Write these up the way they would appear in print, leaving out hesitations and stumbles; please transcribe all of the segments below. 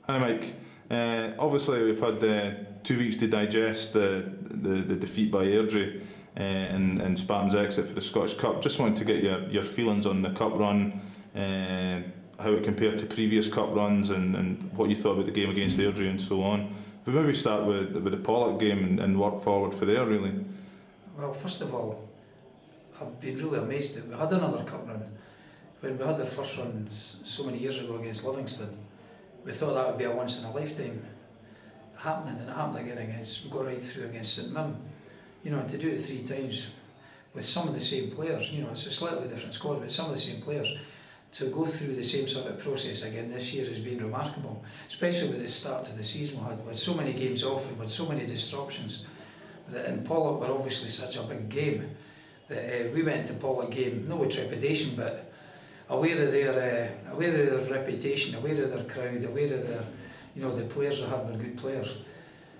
Hi Mike. Obviously we've had 2 weeks to digest the defeat by Airdrie and Spartans' exit for the Scottish Cup. Just wanted to get your feelings on the cup run, how it compared to previous cup runs, and what you thought about the game against Airdrie and so on. But maybe start with the Pollok game and work forward for there really. Well, first of all, I've been really amazed that we had another cup run. When we had our first run so many years ago against Livingston, we thought that would be a once in a lifetime happening, and it happened again against, we got right through against St Mirren. You know, and to do it 3 times with some of the same players, you know, it's a slightly different squad, but some of the same players, to go through the same sort of process again this year has been remarkable, especially with the start to the season we had so many games off and with so many disruptions. And Pollok were obviously such a big game that we went into Pollok game, not with trepidation, but aware of their reputation, aware of their crowd, aware of their, you know, the players they had were good players,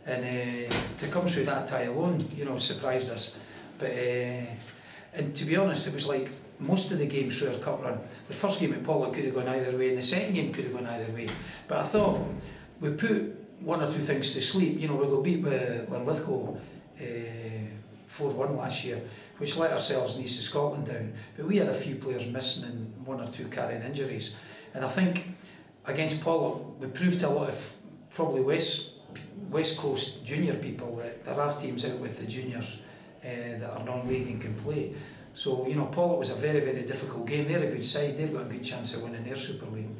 and to come through that tie alone, you know, surprised us. But and to be honest, it was like most of the games through our cup run. The first game at Pollok could have gone either way, and the second game could have gone either way. But I thought we put 1 or 2 things to sleep. You know, we got beat by Linlithgow 4-1 last year, which let ourselves and East of Scotland down. But we had a few players missing and 1 or 2 carrying injuries. And I think against Pollok, we proved to a lot of probably West Coast junior people that there are teams out with the juniors that are non-league and can play. So, you know, Pollok was a very, very difficult game. They're a good side, they've got a good chance of winning their Super League.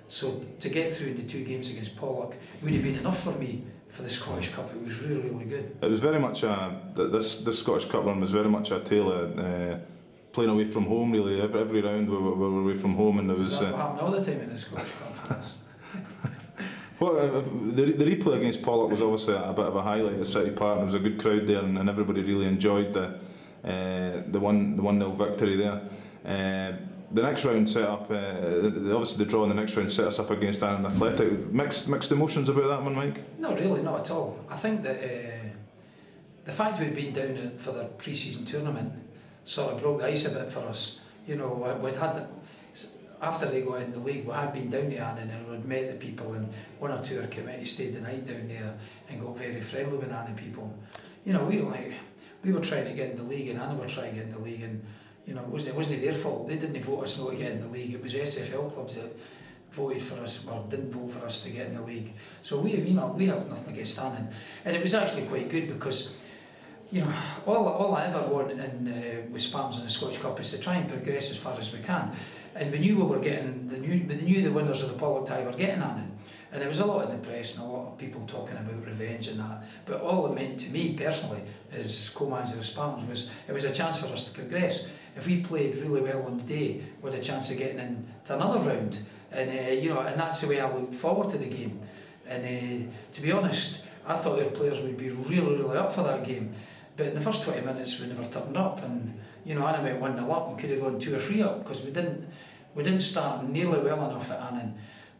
So to get through in the 2 games against Pollok would have been enough for me for the Scottish Cup. It was really, really good. It was very much this Scottish Cup run was very much a tale of playing away from home really. Every round we were away from home, and there was... Does that happen all the time in the Scottish Cup? Well, the replay against Pollok was obviously a bit of a highlight at City Park. There was a good crowd there, and everybody really enjoyed the 1-0 victory there. The next round set up, obviously the draw in the next round set us up against Annan Athletic. Mixed emotions about that one, Mike? No, really, not at all. I think that the fact we'd been down for the pre-season tournament sort of broke the ice a bit for us. You know, we'd had, after they got in the league, we had been down to Annan and we'd met the people, and 1 or 2 of our committee stayed the night down there and got very friendly with Annan people. You know, we were trying to get in the league, and Annan were trying to get in the league, and you know, it wasn't their fault. They didn't vote us not to get in the league. It was SFL clubs that voted for us, or didn't vote for us to get in the league. So we held nothing against Annan, and it was actually quite good because, you know, all I ever want with Spartans in the Scottish Cup is to try and progress as far as we can. And we knew we were getting they knew the winners of the Pollok tie were getting Annan, and there was a lot in the press and a lot of people talking about revenge and that. But all it meant to me personally, as co-manager of Spartans, was a chance for us to progress. If we played really well on the day, we had a chance of getting into another round, and you know, and that's the way I looked forward to the game. And to be honest, I thought our players would be really, really up for that game. But in the first 20 minutes, we never turned up, and you know, Annan went 1-0 up and could have gone 2 or 3 up because we didn't start nearly well enough at Annan.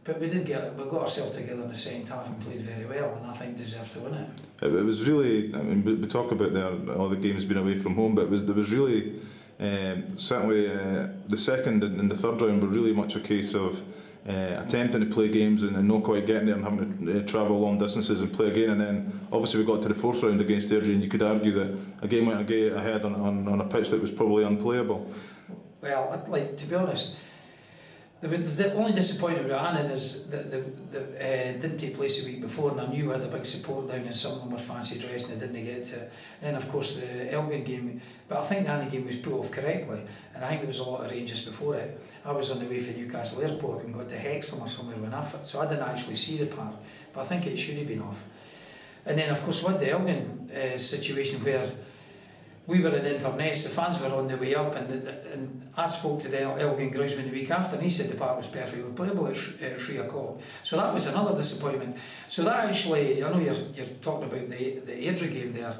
But we got ourselves together in the second half and played very well, and I think deserved to win it. It was really, I mean, we talk about all the games being away from home, but there was really, certainly the second and the third round were really much a case of attempting to play games and not quite getting there and having to travel long distances and play again. And then obviously we got to the 4th round against Airdrie, and you could argue that a game went ahead on a pitch that was probably unplayable. Well, I'd like to be honest, the only disappointment with Annan is that didn't take place a week before, and I knew we had a big support down, and some of them were fancy dressed and they didn't get to it. And then of course the Elgin game, but I think the Annan game was put off correctly, and I think there was a lot of ranges before it. I was on the way from Newcastle Airport and got to Hexham or somewhere when so I didn't actually see the park, but I think it should have been off. And then of course with the Elgin situation where we were in Inverness, the fans were on the way up, and I spoke to the Elgin groundsman the week after, and he said the park was perfectly playable at 3 o'clock. So that was another disappointment. So that actually, I know you're talking about the Airdrie game there,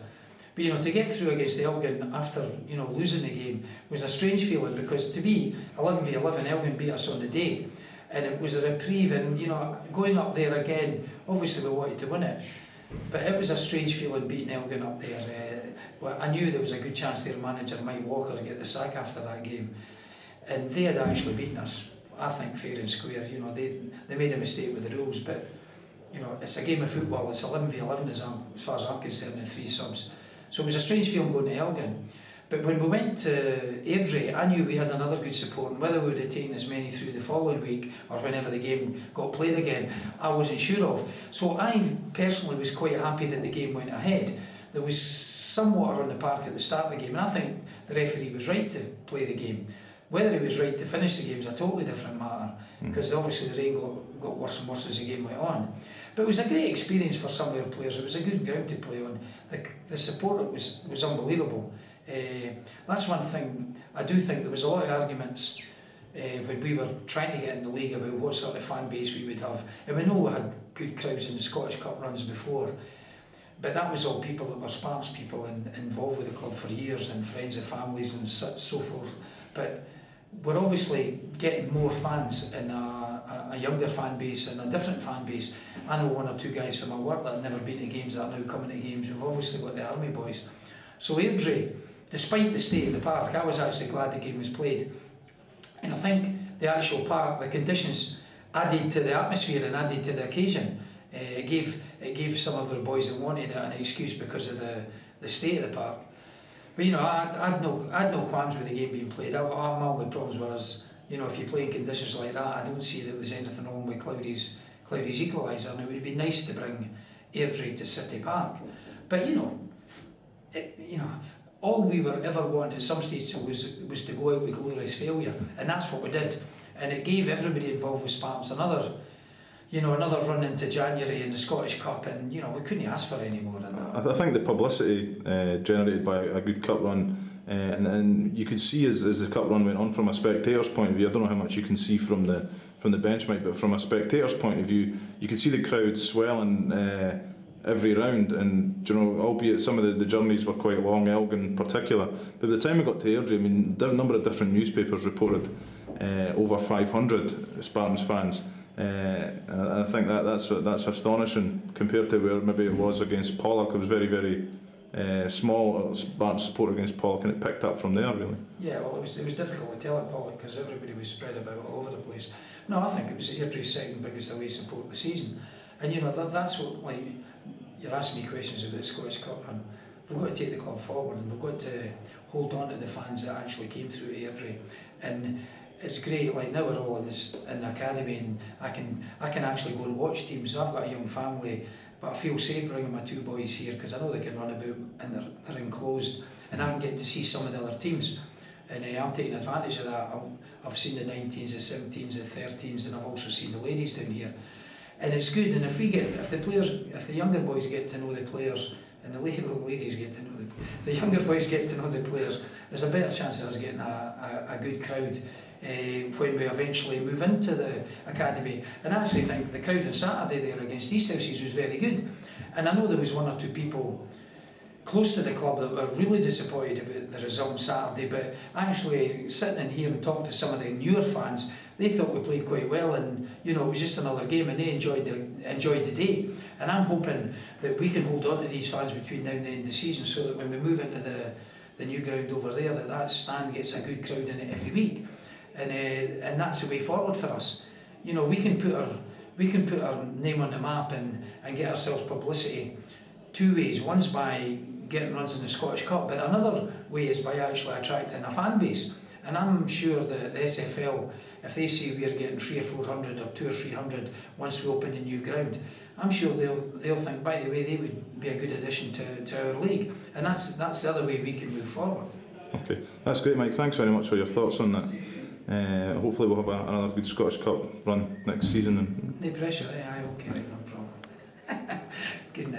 but you know, to get through against the Elgin after, you know, losing the game was a strange feeling, because to be 11v11, Elgin beat us on the day, and it was a reprieve, and you know, going up there again, obviously we wanted to win it. But it was a strange feeling beating Elgin up there. Well, I knew there was a good chance their manager, Mike Walker, would get the sack after that game. And they had actually beaten us, I think, fair and square. You know, they made a mistake with the rules, but you know, it's a game of football, it's 11v11 as far as I'm concerned, and 3 subs. So it was a strange feeling going to Elgin. But when we went to Airdrie, I knew we had another good support, and whether we would have taken as many through the following week or whenever the game got played again, I wasn't sure of. So I personally was quite happy that the game went ahead. There was some water on the park at the start of the game, and I think the referee was right to play the game. Whether he was right to finish the game is a totally different matter, because obviously the rain got worse and worse as the game went on. But it was a great experience for some of our players. It was a good ground to play on. The support was unbelievable. That's one thing. I do think there was a lot of arguments when we were trying to get in the league about what sort of fan base we would have. And we know we had good crowds in the Scottish Cup runs before, but that was all people that were Spartans people and involved with the club for years, and friends of families and so forth. But we're obviously getting more fans in a younger fan base and a different fan base. I know 1 or 2 guys from my work that have never been to games that are now coming to games. We've obviously got the Army boys. So Airdrie, despite the state of the park, I was actually glad the game was played. And I think the actual park, the conditions added to the atmosphere and added to the occasion. It gave some of our boys that wanted it an excuse because of the state of the park. But you know, I had no qualms with the game being played. My only problems were, you know, if you play in conditions like that, I don't see that there was anything wrong with Cloudy's equaliser. And it would have been nice to bring Airdrie to City Park. But you know, all we were ever wanting at some stage was to go out with glorious failure, and that's what we did. And it gave everybody involved with Spartans another run into January in the Scottish Cup, and you know, we couldn't ask for any more than that. I think the publicity generated by a good cup run, and you could see as the cup run went on from a spectator's point of view. I don't know how much you can see from the bench, Mike, but from a spectator's point of view, you could see the crowd swelling every round, and you know, albeit some of the journeys were quite long, Elgin in particular. But by the time we got to Airdrie, I mean, a number of different newspapers reported over 500 Spartans fans. And I think that's astonishing compared to where maybe it was against Pollock. It was very, very small Spartan support against Pollock, and it picked up from there, really. Yeah, well, it was difficult to tell at Pollock because everybody was spread about all over the place. No, I think it was Airdrie's second biggest away support of the season. And you know, that's what, like, you're asking me questions about the Scottish Cup run. We've got to take the club forward, and we've got to hold on to the fans that actually came through Airdrie. And it's great, like now we're all in the academy, and I can actually go and watch teams. I've got a young family, but I feel safe bringing my 2 boys here because I know they can run about and they're enclosed, and I can get to see some of the other teams. And I'm taking advantage of that. I've seen the 19s, the 17s, the 13s, and I've also seen the ladies down here. And it's good, and if the younger boys get to know the players, and the ladies get to know the younger boys get to know the players, there's a better chance of us getting a good crowd when we eventually move into the academy. And I actually think the crowd on Saturday there against East Houses was very good. And I know there was 1 or 2 people close to the club that were really disappointed about the result on Saturday, but actually sitting in here and talking to some of the newer fans, they thought we played quite well, and you know, it was just another game, and they enjoyed the day. And I'm hoping that we can hold on to these fans between now and the end of the season, so that when we move into the new ground over there, that stand gets a good crowd in it every week, and that's the way forward for us. You know, we can put our name on the map and get ourselves publicity 2 ways. One's by getting runs in the Scottish Cup, but another way is by actually attracting a fan base. And I'm sure that the SFL, if they see we're getting 300 or 400 or 200 or 300 once we open the new ground, I'm sure they'll think, by the way, they would be a good addition to our league. And that's the other way we can move forward. Okay, that's great, Mike. Thanks very much for your thoughts on that. Hopefully we'll have another good Scottish Cup run next season. No pressure, okay, no problem. Good night.